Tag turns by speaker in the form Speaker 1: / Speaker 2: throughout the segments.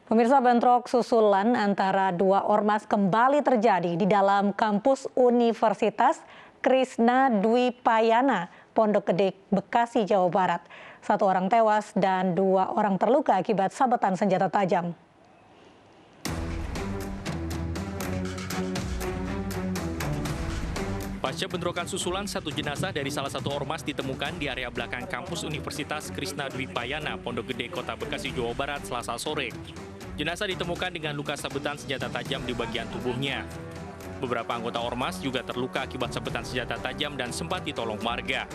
Speaker 1: Pemirsa, bentrok susulan antara dua ormas kembali terjadi di dalam kampus Universitas Krishna Dwi Payana, Pondok Gede, Bekasi, Jawa Barat. 1 orang tewas dan 2 orang terluka akibat sabetan senjata tajam.
Speaker 2: Pasca bentrokan susulan, 1 jenazah dari salah satu ormas ditemukan di area belakang kampus Universitas Krishna Dwi Payana, Pondok Gede, Kota Bekasi, Jawa Barat, Selasa sore. Jenazah ditemukan dengan luka sabetan senjata tajam di bagian tubuhnya. Beberapa anggota ormas juga terluka akibat sabetan senjata tajam dan sempat ditolong warga.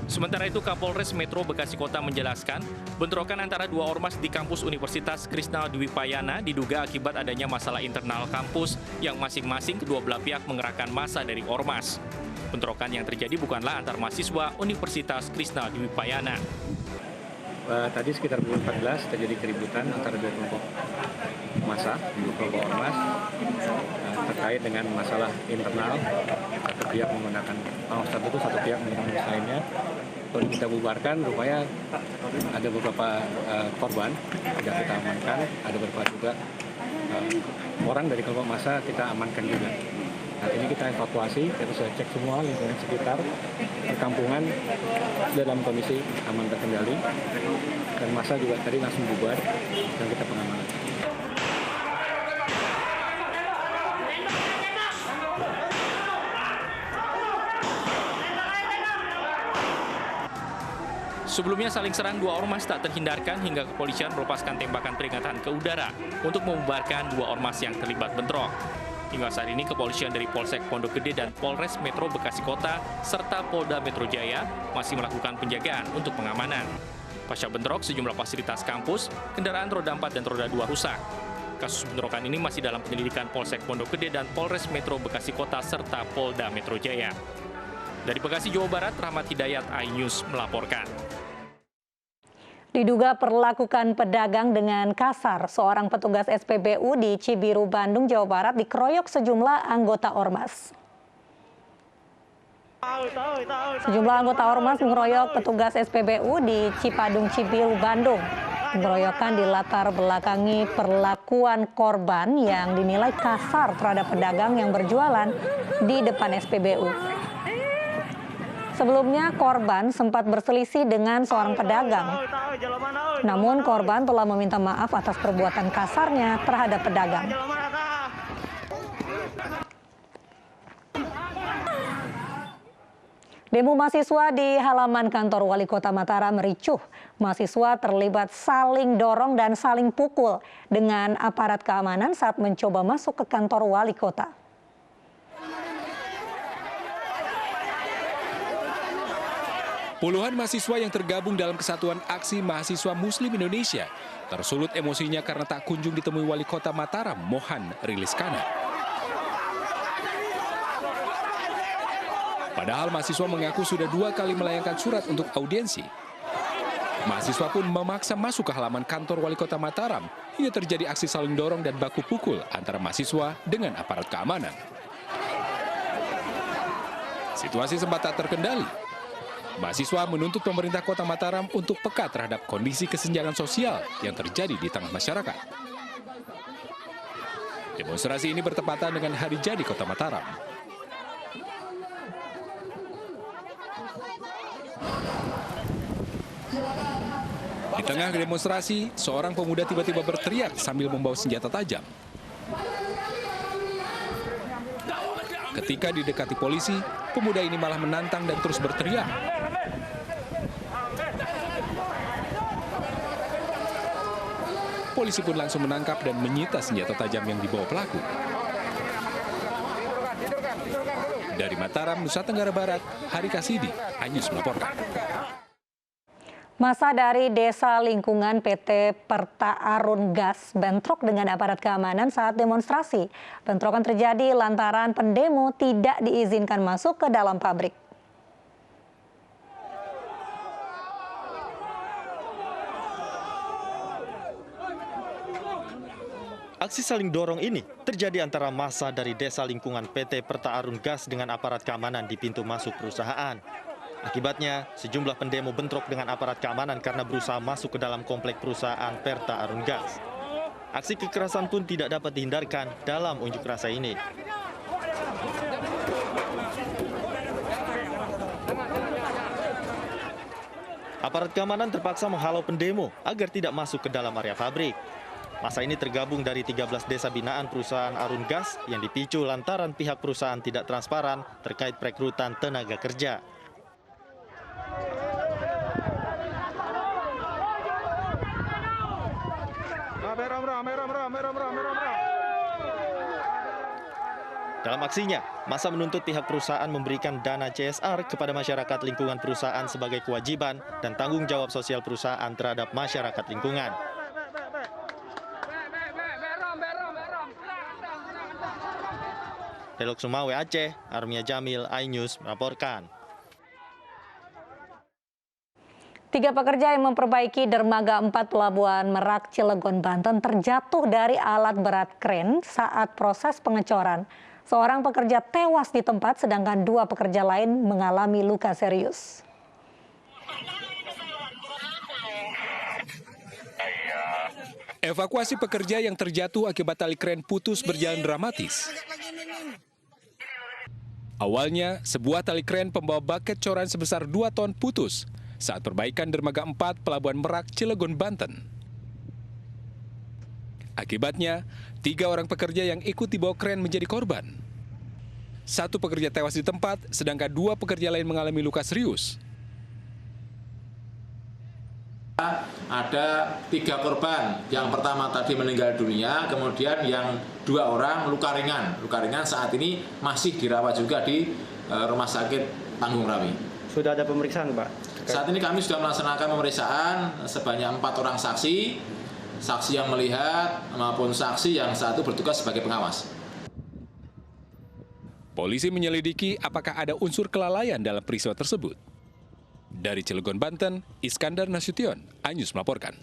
Speaker 2: Sementara itu, Kapolres Metro Bekasi Kota menjelaskan, bentrokan antara 2 ormas di kampus Universitas Krishna Dwi Payana diduga akibat adanya masalah internal kampus yang masing-masing kedua belah pihak mengerahkan massa dari ormas. Bentrokan yang terjadi bukanlah antar mahasiswa Universitas Krishna Dwi Payana.
Speaker 3: Tadi sekitar pukul 14 terjadi keributan antara 2 kelompok massa, 2 kelompok ormas terkait dengan masalah internal. Satu pihak menggunakan satu pihak menggunakan lainnya. Kalau kita bubarkan, rupanya ada beberapa korban sudah kita amankan, ada beberapa juga orang dari kelompok massa kita amankan juga. Saat ini kita evakuasi, kita sudah cek semua lingkungan sekitar perkampungan dalam kondisi aman terkendali, dan massa juga tadi langsung bubar dan kita pengamanan.
Speaker 2: Sebelumnya saling serang 2 ormas tak terhindarkan hingga kepolisian melepaskan tembakan peringatan ke udara untuk membubarkan 2 ormas yang terlibat bentrok. Hingga saat ini kepolisian dari Polsek Pondok Gede dan Polres Metro Bekasi Kota serta Polda Metro Jaya masih melakukan penjagaan untuk pengamanan. Pasca bentrok, sejumlah fasilitas kampus, kendaraan roda 4 dan roda 2 rusak. Kasus bentrokan ini masih dalam penyelidikan Polsek Pondok Gede dan Polres Metro Bekasi Kota serta Polda Metro Jaya. Dari Bekasi, Jawa Barat, Rahmat Hidayat, iNews melaporkan.
Speaker 1: Diduga perlakukan pedagang dengan kasar, seorang petugas SPBU di Cibiru, Bandung, Jawa Barat dikeroyok sejumlah anggota ormas. Sejumlah anggota ormas mengeroyok petugas SPBU di Cipadung, Cibiru, Bandung. Pengeroyokan dilatar belakangi perlakuan korban yang dinilai kasar terhadap pedagang yang berjualan di depan SPBU. Sebelumnya korban sempat berselisih dengan seorang pedagang. Namun korban telah meminta maaf atas perbuatan kasarnya terhadap pedagang. Demo mahasiswa di halaman kantor Wali Kota Mataram ricuh. Mahasiswa terlibat saling dorong dan saling pukul dengan aparat keamanan saat mencoba masuk ke kantor Wali Kota.
Speaker 4: Puluhan mahasiswa yang tergabung dalam Kesatuan Aksi Mahasiswa Muslim Indonesia tersulut emosinya karena tak kunjung ditemui Wali Kota Mataram, Mohan Riliskana. Padahal mahasiswa mengaku sudah 2 kali melayangkan surat untuk audiensi. Mahasiswa pun memaksa masuk ke halaman kantor Wali Kota Mataram hingga terjadi aksi saling dorong dan baku pukul antara mahasiswa dengan aparat keamanan. Situasi sempat tak terkendali. Mahasiswa menuntut pemerintah Kota Mataram untuk peka terhadap kondisi kesenjangan sosial yang terjadi di tengah masyarakat. Demonstrasi ini bertepatan dengan Hari Jadi Kota Mataram. Di tengah demonstrasi, seorang pemuda tiba-tiba berteriak sambil membawa senjata tajam. Ketika didekati polisi, pemuda ini malah menantang dan terus berteriak. Polisi pun langsung menangkap dan menyita senjata tajam yang dibawa pelaku. Dari Mataram, Nusa Tenggara Barat, Hari Kasidi, iNews melaporkan.
Speaker 1: Masa dari Desa Lingkungan PT Perta Arun Gas bentrok dengan aparat keamanan saat demonstrasi. Bentrokan terjadi lantaran pendemo tidak diizinkan masuk ke dalam pabrik.
Speaker 5: Aksi saling dorong ini terjadi antara massa dari Desa Lingkungan PT Perta Arun Gas dengan aparat keamanan di pintu masuk perusahaan. Akibatnya, sejumlah pendemo bentrok dengan aparat keamanan karena berusaha masuk ke dalam komplek perusahaan Perta Arun Gas. Aksi kekerasan pun tidak dapat dihindarkan dalam unjuk rasa ini. Aparat keamanan terpaksa menghalau pendemo agar tidak masuk ke dalam area pabrik. Masa ini tergabung dari 13 desa binaan perusahaan Arun Gas yang dipicu lantaran pihak perusahaan tidak transparan terkait perekrutan tenaga kerja. Dalam aksinya, massa menuntut pihak perusahaan memberikan dana CSR kepada masyarakat lingkungan perusahaan sebagai kewajiban dan tanggung jawab sosial perusahaan terhadap masyarakat lingkungan. Telok Sumawe Aceh, Armia Jamil, iNews melaporkan.
Speaker 1: 3 pekerja yang memperbaiki dermaga 4 Pelabuhan Merak, Cilegon, Banten terjatuh dari alat berat kren saat proses pengecoran. Seorang pekerja tewas di tempat, sedangkan 2 pekerja lain mengalami luka serius.
Speaker 4: Evakuasi pekerja yang terjatuh akibat tali kren putus berjalan dramatis. Awalnya, sebuah tali kren pembawa bucket coran sebesar 2 ton putus saat perbaikan dermaga 4 Pelabuhan Merak, Cilegon, Banten. Akibatnya, 3 orang pekerja yang ikut dibawa kren menjadi korban. 1 pekerja tewas di tempat, sedangkan 2 pekerja lain mengalami luka serius.
Speaker 6: Ada 3 korban. Yang pertama tadi meninggal dunia, kemudian yang 2 orang luka ringan. Luka ringan saat ini masih dirawat juga di Rumah Sakit Panggung Rawi.
Speaker 7: Sudah ada pemeriksaan, Pak?
Speaker 6: Saat ini kami sudah melaksanakan pemeriksaan sebanyak 4 orang saksi, saksi yang melihat maupun saksi yang satu bertugas sebagai pengawas.
Speaker 4: Polisi menyelidiki apakah ada unsur kelalaian dalam peristiwa tersebut. Dari Cilegon, Banten, Iskandar Nasution, iNews melaporkan.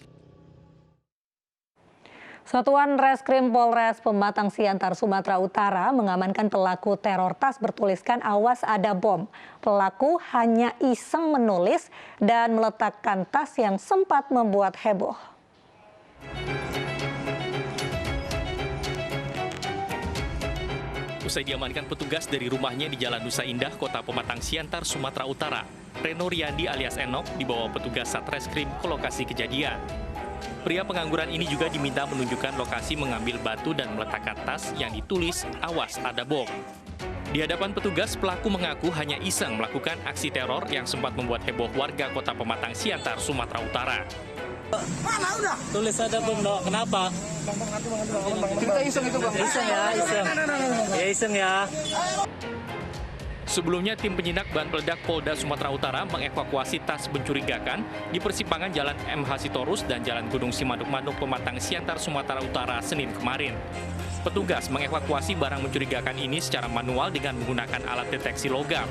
Speaker 1: Satuan Reskrim Polres Pematang Siantar, Sumatera Utara mengamankan pelaku teror tas bertuliskan "Awas ada bom". Pelaku hanya iseng menulis dan meletakkan tas yang sempat membuat heboh.
Speaker 2: Usai diamankan petugas dari rumahnya di Jalan Nusa Indah, Kota Pematang Siantar, Sumatera Utara, Reno Riyandi alias Enok dibawa petugas Satreskrim ke lokasi kejadian. Pria pengangguran ini juga diminta menunjukkan lokasi mengambil batu dan meletakkan tas yang ditulis "Awas ada bom". Di hadapan petugas, pelaku mengaku hanya iseng melakukan aksi teror yang sempat membuat heboh warga Kota Pematang Siantar, Sumatera Utara.
Speaker 8: Tulis ada bom, dok. Kenapa? Kita iseng itu, Bang. Iseng ya, iseng. Ya, iseng ya.
Speaker 2: Sebelumnya, tim penyidik bahan peledak Polda Sumatera Utara mengevakuasi tas mencurigakan di persimpangan Jalan MH Sitorus dan Jalan Gunung Simaduk-Maduk, Pematang Siantar, Sumatera Utara, Senin kemarin. Petugas mengevakuasi barang mencurigakan ini secara manual dengan menggunakan alat deteksi logam.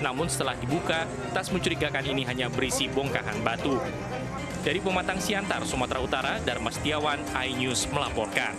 Speaker 2: Namun setelah dibuka, tas mencurigakan ini hanya berisi bongkahan batu. Dari Pematang Siantar, Sumatera Utara, Dharma Setiawan, iNews melaporkan.